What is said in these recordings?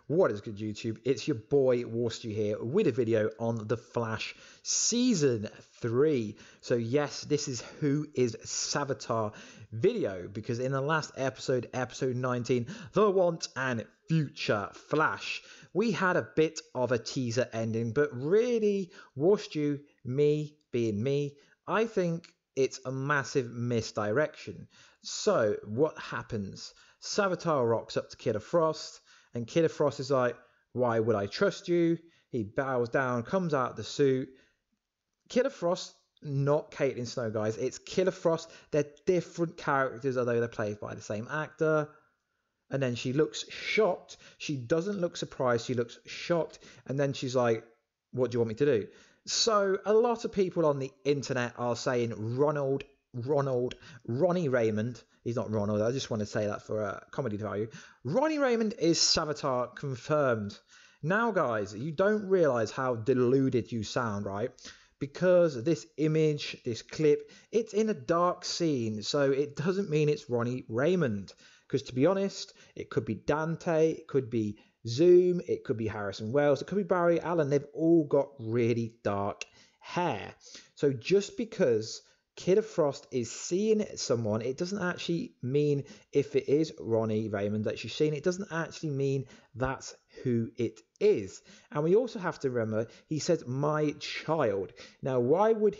What is good, YouTube? It's your boy Warstu here with a video on The Flash Season 3. So yes, this is Who is Savitar video, because in the last episode, episode 19, The Want and Future Flash, we had a bit of a teaser ending, but really, Warstu, me being me, I think it's a massive misdirection. So what happens? Savitar rocks up to Killer Frost, and Killer Frost is like, why would I trust you? He bows down, comes out the suit. Killer Frost, not Caitlin Snow, guys. It's Killer Frost. They're different characters, although they're played by the same actor. And then she looks shocked. She doesn't look surprised. She looks shocked. And then she's like, what do you want me to do? So a lot of people on the internet are saying Ronnie Raymond. He's not Ronald. I just want to say that for a comedy value. Ronnie Raymond is Savitar confirmed. Now, guys, you don't realize how deluded you sound, right? Because this image, this clip, it's in a dark scene, so it doesn't mean it's Ronnie Raymond. Because to be honest, it could be Dante, it could be Zoom, it could be Harrison Wells, it could be Barry Allen. They've all got really dark hair. So just because Killer Frost is seeing someone, it doesn't actually mean if it is Ronnie Raymond that she's seeing, it doesn't actually mean that's who it is. And we also have to remember, he says, my child. Now, why would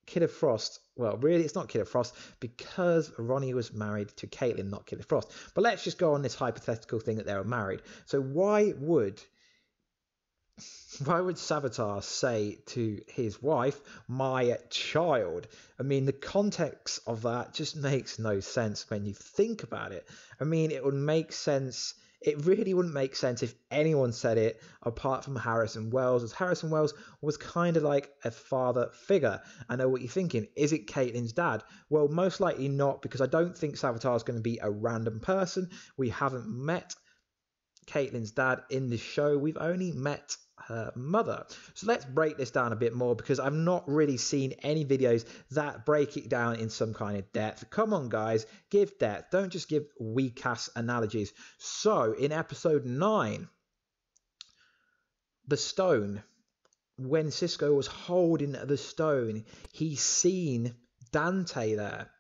Killer Frost, well, really, it's not Killer Frost, because Ronnie was married to Caitlin, not Killer Frost. But let's just go on this hypothetical thing that they were married. So why would Savitar say to his wife, my child? I mean, the context of that just makes no sense when you think about it. I mean, it would make sense. It really wouldn't make sense if anyone said it apart from Harrison Wells, as Harrison Wells was kind of like a father figure. I know what you're thinking. Is it Caitlin's dad? Well, most likely not, because I don't think Savitar is going to be a random person. We haven't met Caitlin's dad in this show. We've only met her mother. So let's break this down a bit more, because I've not really seen any videos that break it down in some kind of depth. Come on, guys, give depth. Don't just give weak ass analogies. So in episode 9, the stone, when Cisco was holding the stone, he's seen Dante there.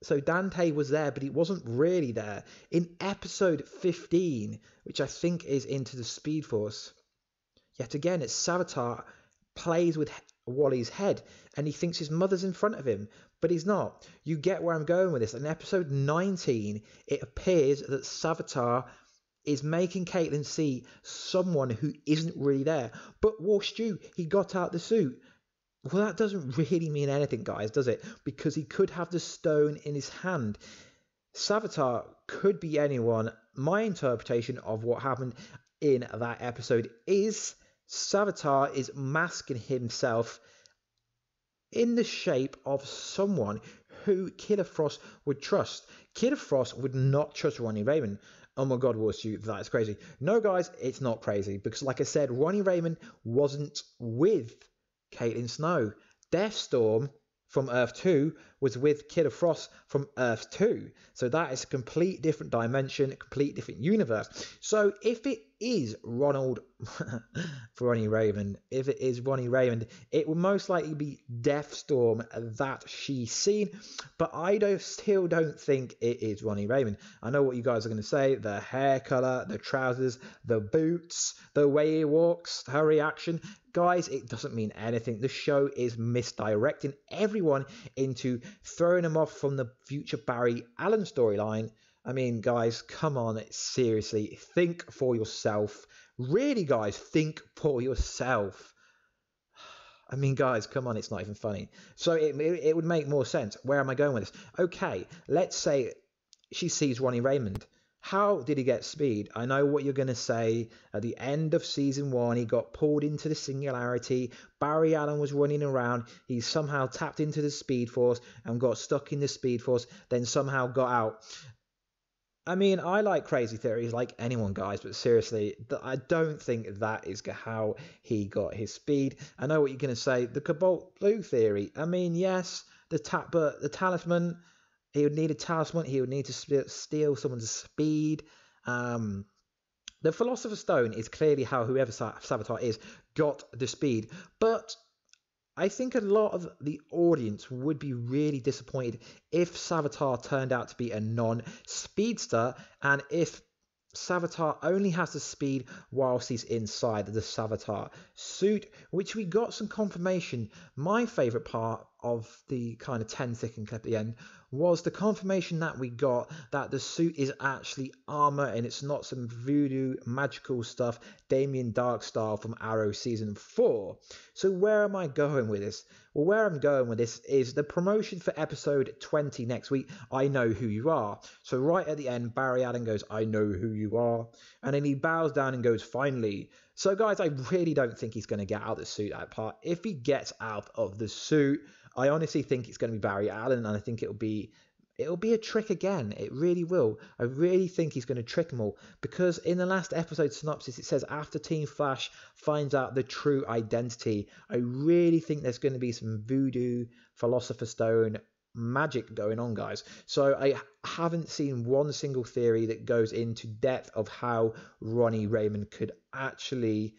So Dante was there, but he wasn't really there. In episode 15, which I think is Into the Speed Force, yet again, it's Savitar plays with Wally's head, and he thinks his mother's in front of him, but he's not. You get where I'm going with this. In episode 19, it appears that Savitar is making Caitlin see someone who isn't really there. But Warstu, he got out the suit. Well, that doesn't really mean anything, guys, does it? Because he could have the stone in his hand. Savitar could be anyone. My interpretation of what happened in that episode is Savitar is masking himself in the shape of someone who Killer Frost would trust. Killer Frost would not trust Ronnie Raymond. Oh my God, Warstu, that's crazy. No, guys, it's not crazy, because like I said, Ronnie Raymond wasn't with Caitlin Snow. DeathStorm from Earth 2 was with Killer Frost from Earth 2. So that is a complete different dimension, a complete different universe. So if it is Ronnie Raymond, it will most likely be DeathStorm that she's seen. But I still don't think it is Ronnie Raymond. I know what you guys are going to say. The hair color, the trousers, the boots, the way he walks, her reaction. Guys, it doesn't mean anything. The show is misdirecting everyone into throwing them off from the future Barry Allen storyline. I mean, guys, come on, seriously, think for yourself. Really, guys, think for yourself. I mean, guys, come on, it's not even funny. So it would make more sense. Where am I going with this? Okay, let's say she sees Ronnie Raymond. How did he get speed? I know what you're going to say. At the end of season 1, he got pulled into the singularity. Barry Allen was running around. He somehow tapped into the Speed Force and got stuck in the Speed Force, then somehow got out. I mean, I like crazy theories like anyone, guys, but seriously, I don't think that is how he got his speed. I know what you're going to say, the Cobalt Blue theory. I mean, yes, but the talisman, he would need a talisman, he would need to steal someone's speed. The Philosopher's Stone is clearly how whoever Savitar is got the speed, but I think a lot of the audience would be really disappointed if Savitar turned out to be a non-speedster, and if Savitar only has the speed whilst he's inside the Savitar suit, which we got some confirmation. My favourite part of the kind of 10-second clip at the end was the confirmation that we got that the suit is actually armor and it's not some voodoo magical stuff Damien Dark style from Arrow season 4. So where am I going with this? Well, where I'm going with this is the promotion for episode 20 next week, I Know Who You Are. So right at the end, Barry Allen goes, I know who you are, and then he bows down and goes, finally. So guys, I really don't think he's going to get out of the suit that part. If he gets out of the suit, I honestly think it's going to be Barry Allen, and I think it'll be a trick again. It really will. I really think he's going to trick them all, because in the last episode synopsis it says after Team Flash finds out the true identity, I really think there's going to be some voodoo, Philosopher's Stone magic going on, guys. So I haven't seen one single theory that goes into depth of how Ronnie Raymond could actually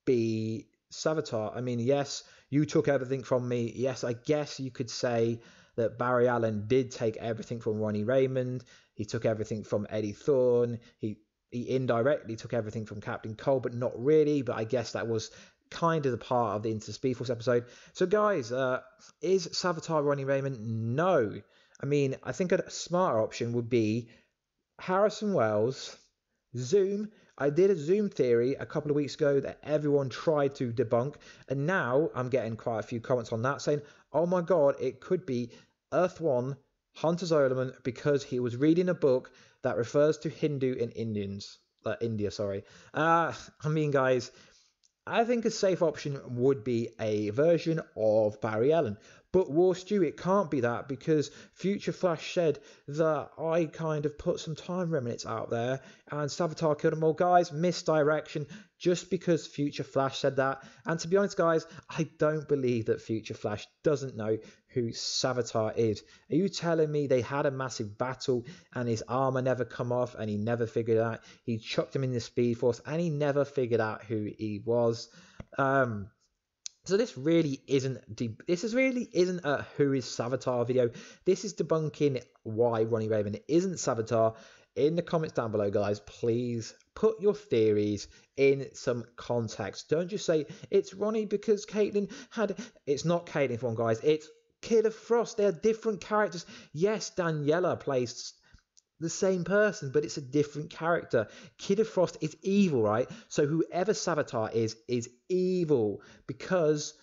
be Savitar. I mean, yes, you took everything from me. Yes, I guess you could say that Barry Allen did take everything from Ronnie Raymond. He took everything from Eddie Thorne. He indirectly took everything from Captain Cole, but not really. But I guess that was kind of the part of the Into Speed Force episode. So guys, is Savitar Ronnie Raymond? No. I mean, I think a smarter option would be Harrison Wells, Zoom. I did a Zoom theory a couple of weeks ago that everyone tried to debunk, and now I'm getting quite a few comments on that saying, oh my god, it could be Earth 1, Hunter Zolomon, because he was reading a book that refers to Hindu and India, sorry. I mean, guys, I think a safe option would be a version of Barry Allen. But Warstu, it can't be that, because Future Flash said that I kind of put some time remnants out there and Savitar killed them all. Guys, misdirection, just because Future Flash said that. And to be honest, guys, I don't believe that Future Flash doesn't know who Savitar is. Are you telling me they had a massive battle and his armor never come off and he never figured out? He chucked him in the Speed Force and he never figured out who he was. So this really isn't a Who is Savitar video. This is debunking why Ronnie Raymond isn't Savitar. In the comments down below, guys, please put your theories in some context. Don't just say it's Ronnie because Caitlin had... It's not Caitlin, for one, guys. It's Killer Frost. They're different characters. Yes, Daniela plays the same person, but it's a different character. Killer Frost is evil, right? So whoever Savitar is evil because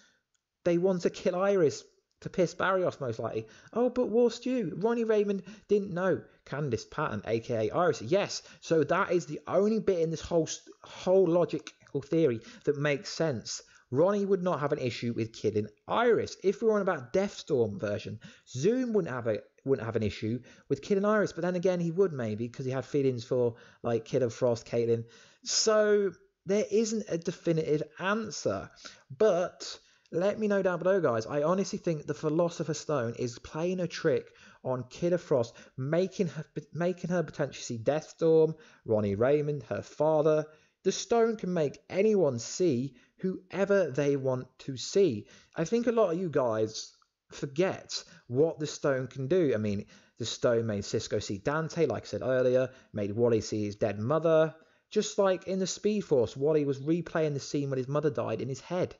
they want to kill Iris to piss Barry off, most likely. Oh, but Warstu, Ronnie Raymond didn't know Candice Patton, aka Iris. Yes, so that is the only bit in this whole logical theory that makes sense. Ronnie would not have an issue with killing Iris. If we were on about DeathStorm version, Zoom wouldn't have an issue with killing Iris, but then again he would, maybe, because he had feelings for like Killer Frost, Caitlin. So there isn't a definitive answer, but let me know down below, guys. I honestly think the Philosopher's Stone is playing a trick on Killer Frost, making her potentially see DeathStorm, Ronnie Raymond, her father. The stone can make anyone see whoever they want to see. I think a lot of you guys forget what the stone can do. I mean, the stone made Cisco see Dante, like I said earlier, made Wally see his dead mother. Just like in the Speed Force, Wally was replaying the scene when his mother died in his head.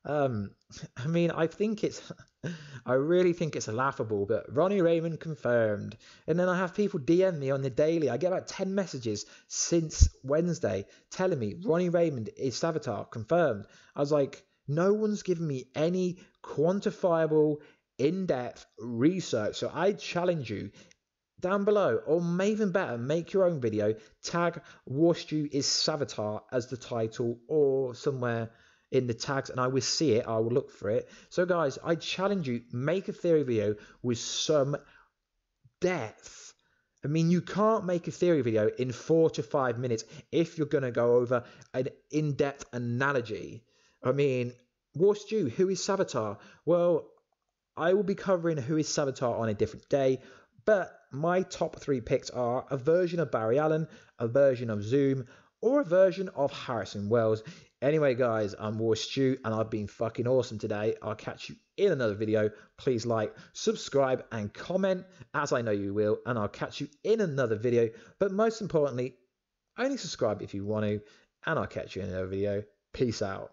I mean, I really think it's laughable, but Ronnie Raymond confirmed. And then I have people DM me on the daily. I get about 10 messages since Wednesday telling me Ronnie Raymond is Savitar, confirmed. I was like, no one's given me any quantifiable, in-depth research. So I challenge you down below, or even better, make your own video, tag Warstu is Savitar as the title or somewhere in the tags, and I will see it. I will look for it. So guys, I challenge you, make a theory video with some depth. I mean, you can't make a theory video in 4 to 5 minutes if you're going to go over an in-depth analogy. I mean, Warstu, who is Savitar? Well, I will be covering Who is Savitar on a different day, but my top 3 picks are a version of Barry Allen, a version of Zoom, or a version of Harrison Wells. Anyway, guys, I'm Warstu, and I've been fucking awesome today. I'll catch you in another video. Please like, subscribe, and comment, as I know you will, and I'll catch you in another video. But most importantly, only subscribe if you want to, and I'll catch you in another video. Peace out.